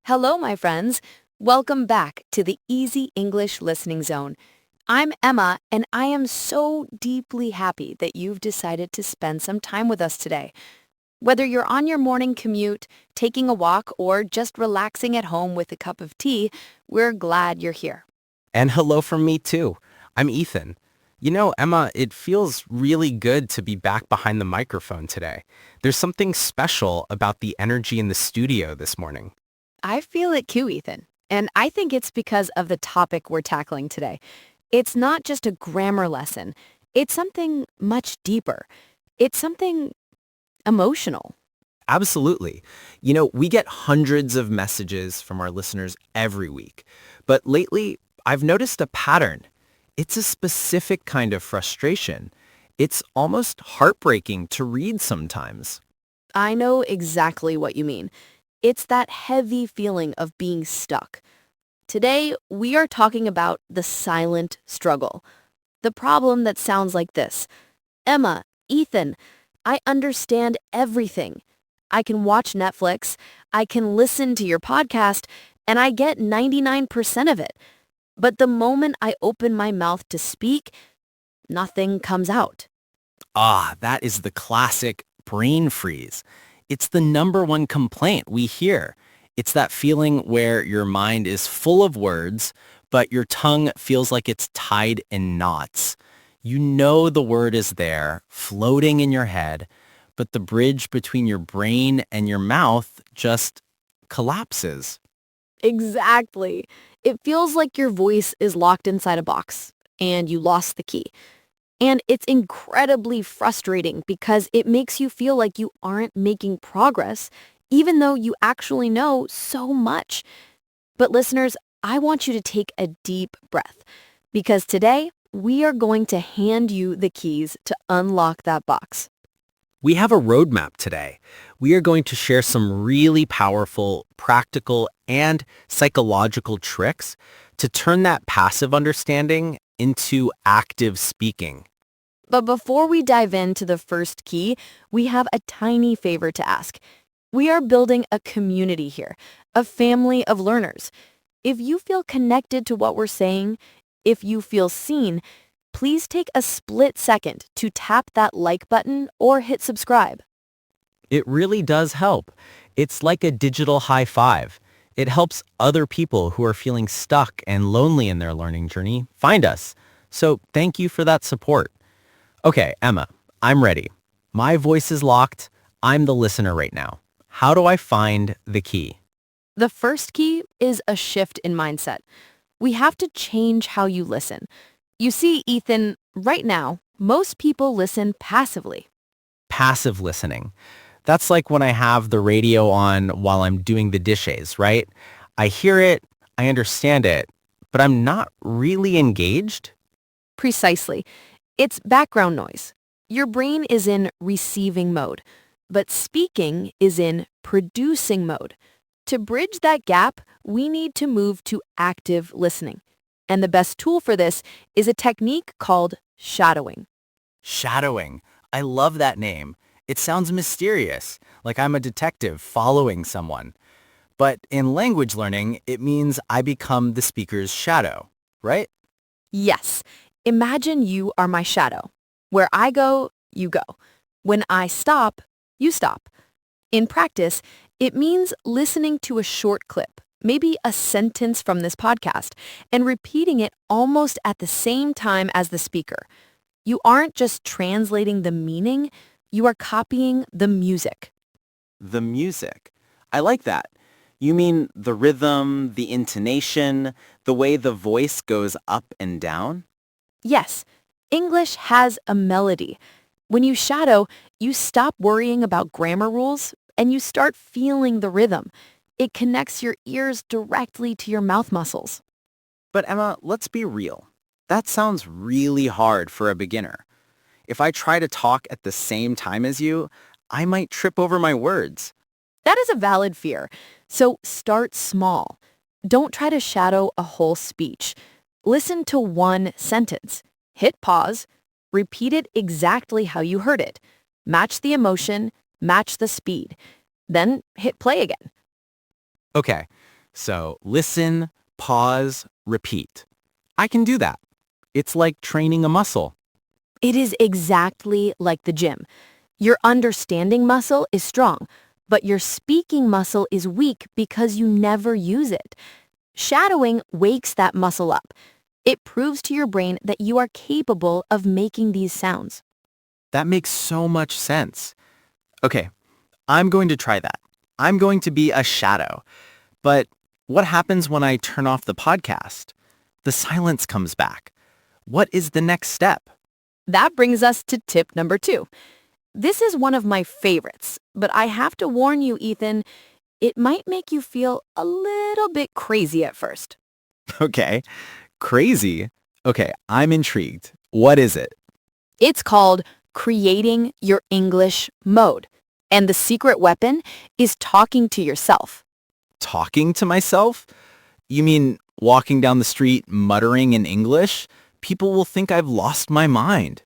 Hello, my friends. Welcome back to the Easy English Listening Zone. I'm Emma, and I am so deeply happy that you've decided to spend some time with us today. Whether you're on your morning commute, taking a walk, or just relaxing at home with a cup of tea, we're glad you're here. And hello from me too. I'm Ethan. You know, Emma, it feels really good to be back behind the microphone today. There's something special about the energy in the studio this morning. I feel it too, Ethan. And I think it's because of the topic we're tackling today. It's not just a grammar lesson. It's something much deeper. It's something emotional. Absolutely. You know, we get hundreds of messages from our listeners every week. But lately, I've noticed a pattern. It's a specific kind of frustration. It's almost heartbreaking to read sometimes. I know exactly what you mean. It's that heavy feeling of being stuck. Today, we are talking about the silent struggle. The problem that sounds like this. Emma, Ethan, I understand everything. I can watch Netflix, I can listen to your podcast, and I get 99% of it. But the moment I open my mouth to speak, nothing comes out. That is the classic brain freeze. It's the number one complaint we hear. It's that feeling where your mind is full of words, but your tongue feels like it's tied in knots. You know the word is there, floating in your head, but the bridge between your brain and your mouth just collapses. Exactly. It feels like your voice is locked inside a box and you lost the key. And it's incredibly frustrating because it makes you feel like you aren't making progress, even though you actually know so much. But listeners, I want you to take a deep breath because today we are going to hand you the keys to unlock that box. We have a roadmap today. We are going to share some really powerful, practical, and psychological tricks to turn that passive understanding into active speaking. But before we dive into the first key, we have a tiny favor to ask. We are building a community here, a family of learners. If you feel connected to what we're saying, if you feel seen, please take a split second to tap that like button or hit subscribe. It really does help. It's like a digital high five. It helps other people who are feeling stuck and lonely in their learning journey find us. So thank you for that support. Okay, Emma, I'm ready. My voice is locked. I'm the listener right now. How do I find the key? The first key is a shift in mindset. We have to change how you listen. You see, Ethan, right now, most people listen passively. Passive listening. That's like when I have the radio on while I'm doing the dishes, right? I hear it, I understand it, but I'm not really engaged. Precisely. It's background noise. Your brain is in receiving mode, but speaking is in producing mode. To bridge that gap, we need to move to active listening. And the best tool for this is a technique called shadowing. Shadowing. I love that name. It sounds mysterious, like I'm a detective following someone. But in language learning, it means I become the speaker's shadow, right? Yes, imagine you are my shadow. Where I go, you go. When I stop, you stop. In practice, it means listening to a short clip, maybe a sentence from this podcast, and repeating it almost at the same time as the speaker. You aren't just translating the meaning, you are copying the music. The music. I like that. You mean the rhythm, the intonation, the way the voice goes up and down? Yes, English has a melody. When you shadow, you stop worrying about grammar rules and you start feeling the rhythm. It connects your ears directly to your mouth muscles. But Emma, let's be real. That sounds really hard for a beginner. If I try to talk at the same time as you, I might trip over my words. That is a valid fear. So start small. Don't try to shadow a whole speech. Listen to one sentence. Hit pause. Repeat it exactly how you heard it. Match the emotion. Match the speed. Then hit play again. Okay, so listen, pause, repeat. I can do that. It's like training a muscle. It is exactly like the gym. Your understanding muscle is strong, but your speaking muscle is weak because you never use it. Shadowing wakes that muscle up. It proves to your brain that you are capable of making these sounds. That makes so much sense. Okay, I'm going to try that. I'm going to be a shadow. But what happens when I turn off the podcast? The silence comes back. What is the next step? That brings us to tip number 2. This is one of my favorites, but I have to warn you, Ethan, it might make you feel a little bit crazy at first. Okay, crazy. Okay, I'm intrigued. What is it? It's called creating your English mode. And the secret weapon is talking to yourself. Talking to myself? You mean walking down the street muttering in English? People will think I've lost my mind.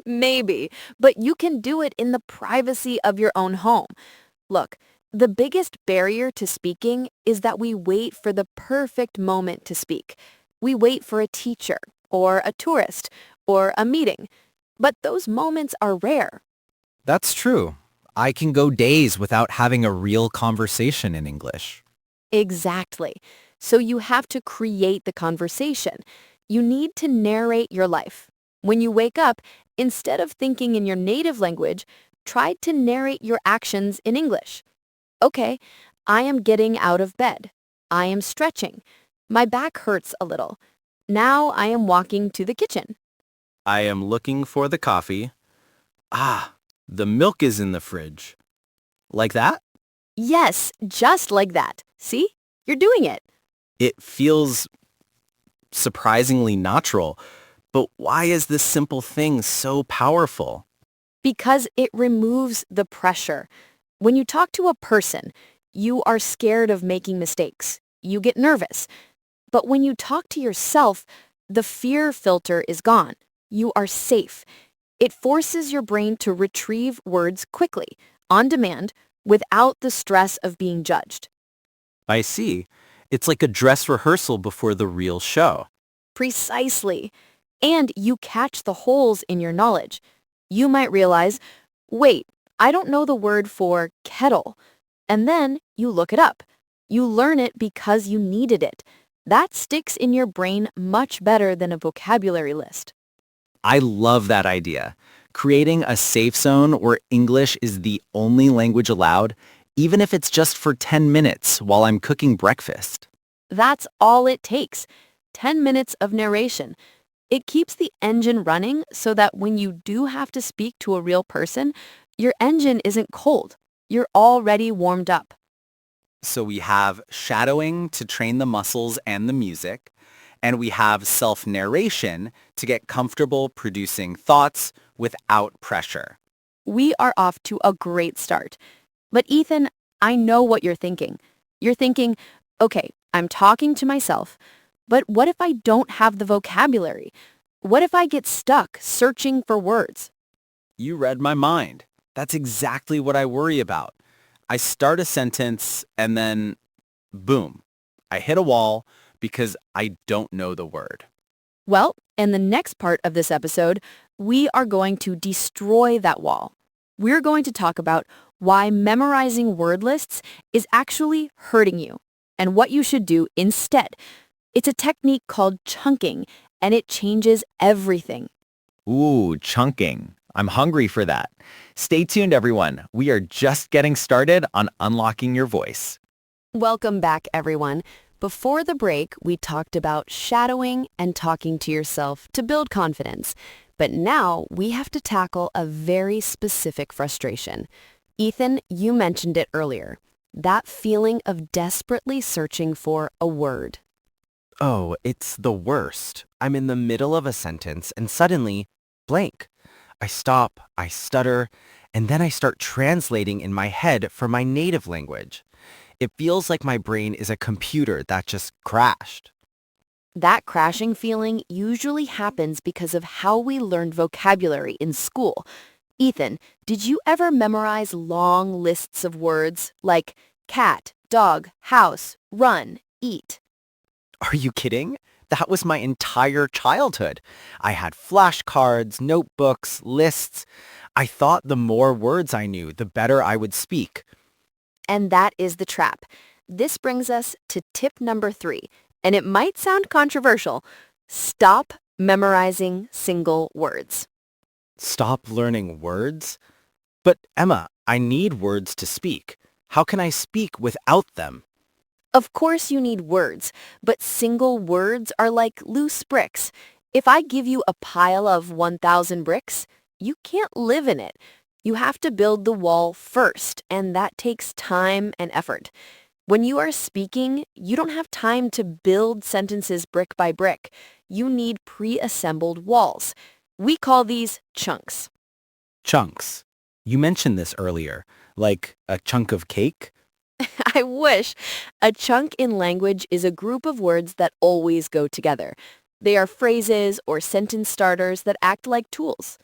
Maybe, but you can do it in the privacy of your own home. Look, the biggest barrier to speaking is that we wait for the perfect moment to speak. We wait for a teacher, or a tourist, or a meeting. But those moments are rare. That's true. I can go days without having a real conversation in English. Exactly. So you have to create the conversation. You need to narrate your life. When you wake up, instead of thinking in your native language, try to narrate your actions in English. Okay, I am getting out of bed. I am stretching. My back hurts a little. Now I am walking to the kitchen. I am looking for the coffee. Ah, the milk is in the fridge. Like that? Yes, just like that. See? You're doing it. It feels surprisingly natural. But why is this simple thing so powerful? Because it removes the pressure. When you talk to a person, you are scared of making mistakes. You get nervous. But when you talk to yourself, the fear filter is gone. You are safe. It forces your brain to retrieve words quickly, on demand, without the stress of being judged. I see. It's like a dress rehearsal before the real show. Precisely. And you catch the holes in your knowledge. You might realize, wait, I don't know the word for kettle. And then you look it up. You learn it because you needed it. That sticks in your brain much better than a vocabulary list. I love that idea. Creating a safe zone where English is the only language allowed, even if it's just for 10 minutes while I'm cooking breakfast. That's all it takes. 10 minutes of narration. It keeps the engine running so that when you do have to speak to a real person, your engine isn't cold. You're already warmed up. So we have shadowing to train the muscles and the music, and we have self-narration to get comfortable producing thoughts without pressure. We are off to a great start. But Ethan, I know what you're thinking. You're thinking, okay, I'm talking to myself, but what if I don't have the vocabulary? What if I get stuck searching for words? You read my mind. That's exactly what I worry about. I start a sentence and then, boom, I hit a wall because I don't know the word. Well, in the next part of this episode, we are going to destroy that wall. We're going to talk about why memorizing word lists is actually hurting you and what you should do instead. It's a technique called chunking, and it changes everything. Ooh, chunking. I'm hungry for that. Stay tuned, everyone. We are just getting started on unlocking your voice. Welcome back, everyone. Before the break, we talked about shadowing and talking to yourself to build confidence. But now we have to tackle a very specific frustration. Ethan, you mentioned it earlier. That feeling of desperately searching for a word. Oh, it's the worst. I'm in the middle of a sentence and suddenly, blank. I stop, I stutter, and then I start translating in my head for my native language. It feels like my brain is a computer that just crashed. That crashing feeling usually happens because of how we learned vocabulary in school. Ethan, did you ever memorize long lists of words like cat, dog, house, run, eat? Are you kidding? That was my entire childhood. I had flashcards, notebooks, lists. I thought the more words I knew, the better I would speak. And that is the trap. This brings us to tip number 3, and it might sound controversial. Stop memorizing single words. Stop learning words? But Emma, I need words to speak. How can I speak without them? Of course you need words, but single words are like loose bricks. If I give you a pile of 1,000 bricks, you can't live in it. You have to build the wall first, and that takes time and effort. When you are speaking, you don't have time to build sentences brick by brick. You need pre-assembled walls. We call these chunks. Chunks. You mentioned this earlier, like a chunk of cake. I wish. A chunk in language is a group of words that always go together. They are phrases or sentence starters that act like tools.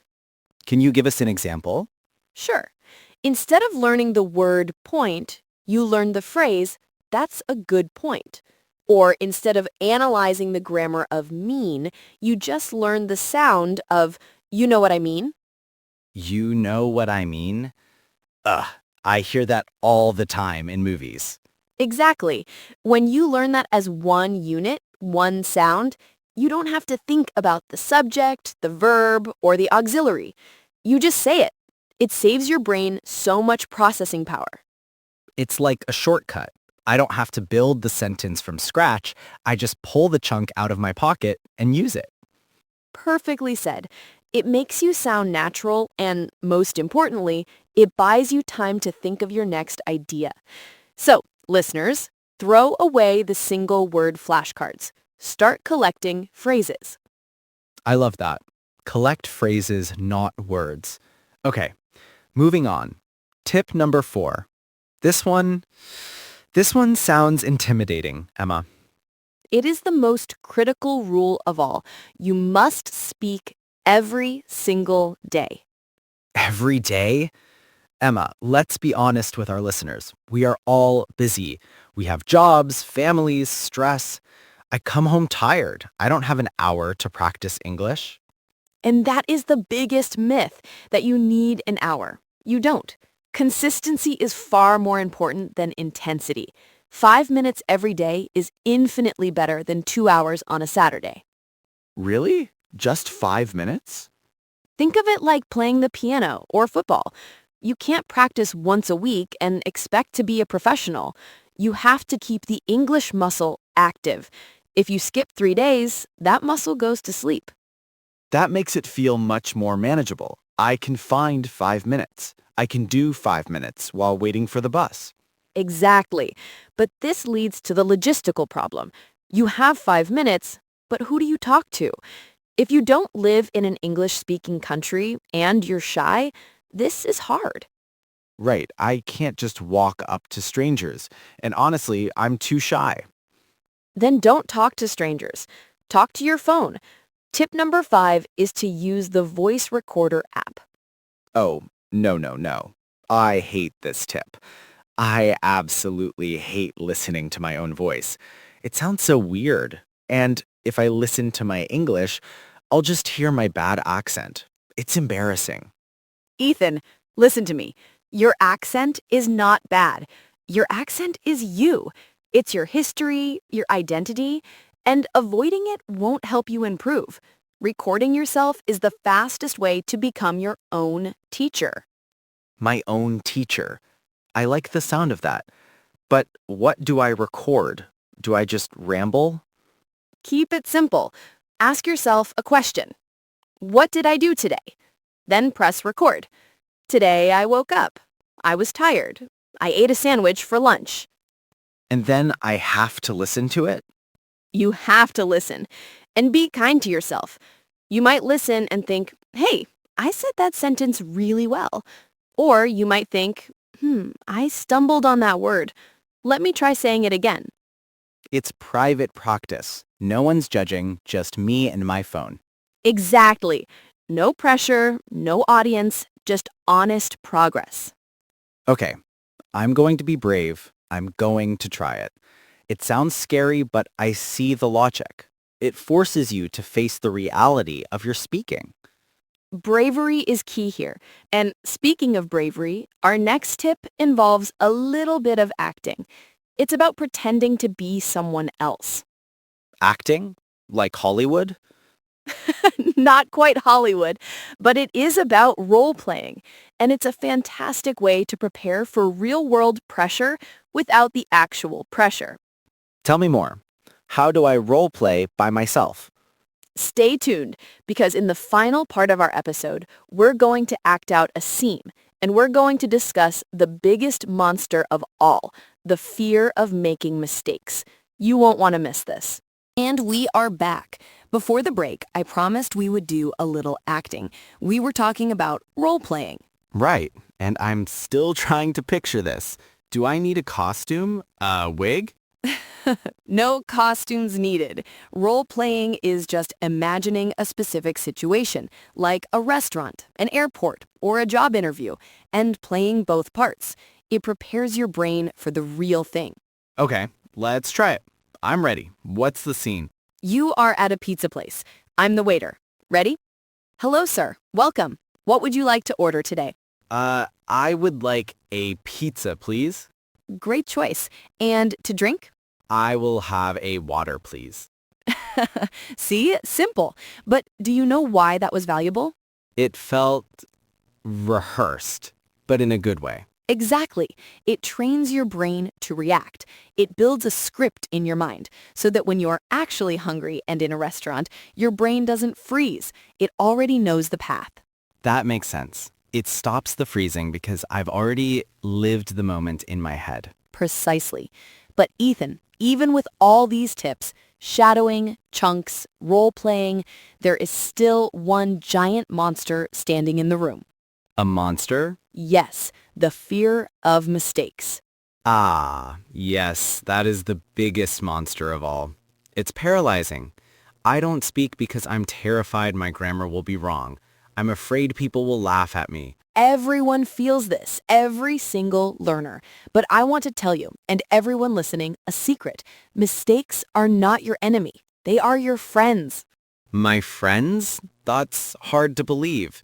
Can you give us an example? Sure. Instead of learning the word point, you learn the phrase, that's a good point. Or instead of analyzing the grammar of mean, you just learn the sound of, you know what I mean? You know what I mean? Ugh, I hear that all the time in movies. Exactly. When you learn that as one unit, one sound, you don't have to think about the subject, the verb, or the auxiliary. You just say it. It saves your brain so much processing power. It's like a shortcut. I don't have to build the sentence from scratch. I just pull the chunk out of my pocket and use it. Perfectly said. It makes you sound natural and, most importantly, it buys you time to think of your next idea. So, listeners, throw away the single word flashcards. Start collecting phrases. I love that. Collect phrases, not words. Okay, moving on. Tip number 4. This one sounds intimidating, Emma. It is the most critical rule of all. You must speak every single day. Every day? Emma, let's be honest with our listeners. We are all busy. We have jobs, families, stress. I come home tired. I don't have an hour to practice English. And that is the biggest myth, that you need an hour. You don't. Consistency is far more important than intensity. 5 minutes every day is infinitely better than 2 hours on a Saturday. Really? Just 5 minutes? Think of it like playing the piano or football. You can't practice once a week and expect to be a professional. You have to keep the English muscle active. If you skip 3 days, that muscle goes to sleep. That makes it feel much more manageable. I can find 5 minutes. I can do 5 minutes while waiting for the bus. Exactly. But this leads to the logistical problem. You have 5 minutes, but who do you talk to? If you don't live in an English-speaking country and you're shy, this is hard. Right, I can't just walk up to strangers. And honestly, I'm too shy. Then don't talk to strangers. Talk to your phone. Tip number 5 is to use the voice recorder app. Oh, no. I hate this tip. I absolutely hate listening to my own voice. It sounds so weird. And if I listen to my English, I'll just hear my bad accent. It's embarrassing. Ethan, listen to me. Your accent is not bad. Your accent is you. It's your history, your identity, and avoiding it won't help you improve. Recording yourself is the fastest way to become your own teacher. My own teacher. I like the sound of that. But what do I record? Do I just ramble? Keep it simple. Ask yourself a question. What did I do today? Then press record. Today I woke up. I was tired. I ate a sandwich for lunch. And then I have to listen to it? You have to listen and be kind to yourself. You might listen and think, hey, I said that sentence really well. Or you might think, I stumbled on that word. Let me try saying it again. It's private practice. No one's judging, just me and my phone. Exactly. No pressure, no audience, just honest progress. Okay, I'm going to be brave. I'm going to try it. It sounds scary, but I see the logic. It forces you to face the reality of your speaking. Bravery is key here. And speaking of bravery, our next tip involves a little bit of acting. It's about pretending to be someone else. Acting? Like Hollywood? Not quite Hollywood, but it is about role-playing, and it's a fantastic way to prepare for real-world pressure without the actual pressure. Tell me more. How do I role play by myself? Stay tuned, because in the final part of our episode, we're going to act out a scene, and we're going to discuss the biggest monster of all, the fear of making mistakes. You won't want to miss this. And we are back. Before the break, I promised we would do a little acting. We were talking about role-playing. Right, and I'm still trying to picture this. Do I need a costume? A wig? No costumes needed. Role-playing is just imagining a specific situation, like a restaurant, an airport, or a job interview, and playing both parts. It prepares your brain for the real thing. Okay, let's try it. I'm ready. What's the scene? You are at a pizza place. I'm the waiter. Ready? Hello, sir. Welcome. What would you like to order today? I would like a pizza, please. Great choice. And to drink? I will have a water, please. See? Simple. But do you know why that was valuable? It felt rehearsed, but in a good way. Exactly. It trains your brain to react. It builds a script in your mind so that when you're actually hungry and in a restaurant, your brain doesn't freeze. It already knows the path. That makes sense. It stops the freezing because I've already lived the moment in my head. Precisely. But Ethan, even with all these tips, shadowing, chunks, role-playing, there is still one giant monster standing in the room. A monster? Yes, the fear of mistakes. Ah, yes, that is the biggest monster of all. It's paralyzing. I don't speak because I'm terrified my grammar will be wrong. I'm afraid people will laugh at me. Everyone feels this, every single learner. But I want to tell you, and everyone listening, a secret. Mistakes are not your enemy. They are your friends. My friends? That's hard to believe.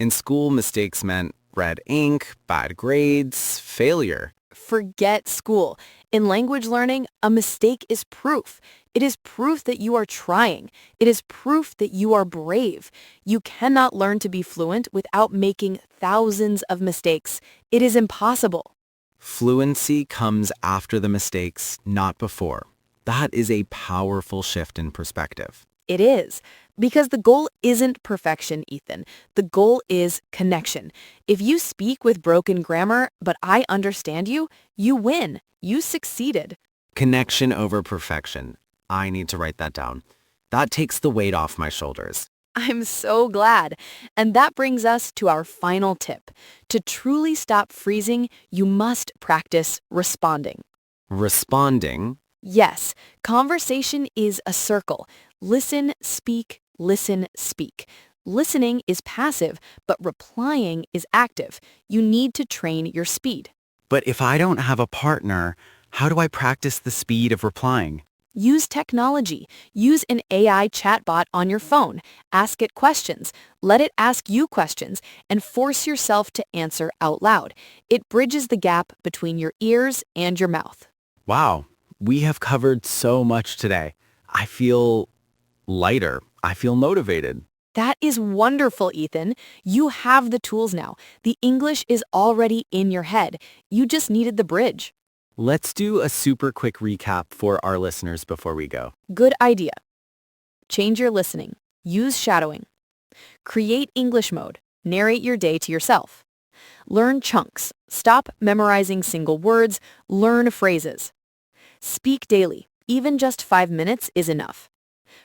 In school, mistakes meant red ink, bad grades, failure. Forget school. In language learning, a mistake is proof. It is proof that you are trying. It is proof that you are brave. You cannot learn to be fluent without making thousands of mistakes. It is impossible. Fluency comes after the mistakes, not before. That is a powerful shift in perspective. It is. Because the goal isn't perfection, Ethan. The goal is connection. If you speak with broken grammar, but I understand you, you win. You succeeded. Connection over perfection. I need to write that down. That takes the weight off my shoulders. I'm so glad. And that brings us to our final tip. To truly stop freezing, you must practice responding. Responding? Yes, conversation is a circle. Listen, speak, listen, speak. Listening is passive, but replying is active. You need to train your speed. But if I don't have a partner, how do I practice the speed of replying? Use technology. Use an AI chatbot on your phone. Ask it questions. Let it ask you questions and force yourself to answer out loud. It bridges the gap between your ears and your mouth. Wow, we have covered so much today. I feel lighter. I feel motivated. That is wonderful, Ethan. You have the tools now. The English is already in your head. You just needed the bridge. Let's do a super quick recap for our listeners before we go. Good idea. Change your listening. Use shadowing. Create English mode. Narrate your day to yourself. Learn chunks. Stop memorizing single words. Learn phrases. Speak daily. Even just 5 minutes is enough.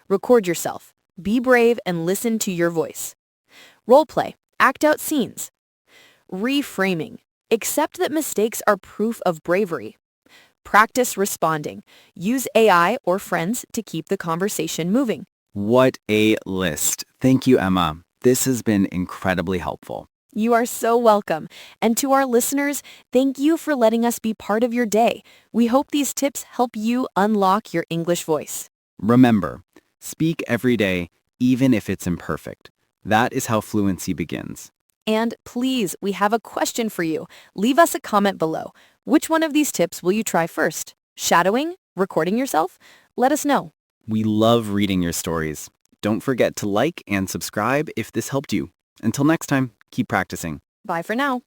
Record yourself. Be brave and listen to your voice. Role play. Act out scenes. Reframing. Accept that mistakes are proof of bravery. Practice responding. Use AI or friends to keep the conversation moving. What a list. Thank you, Emma. This has been incredibly helpful. You are so welcome. And to our listeners, thank you for letting us be part of your day. We hope these tips help you unlock your English voice. Remember, speak every day, even if it's imperfect. That is how fluency begins. And please, we have a question for you. Leave us a comment below. Which one of these tips will you try first? Shadowing? Recording yourself? Let us know. We love reading your stories. Don't forget to like and subscribe if this helped you. Until next time, keep practicing. Bye for now.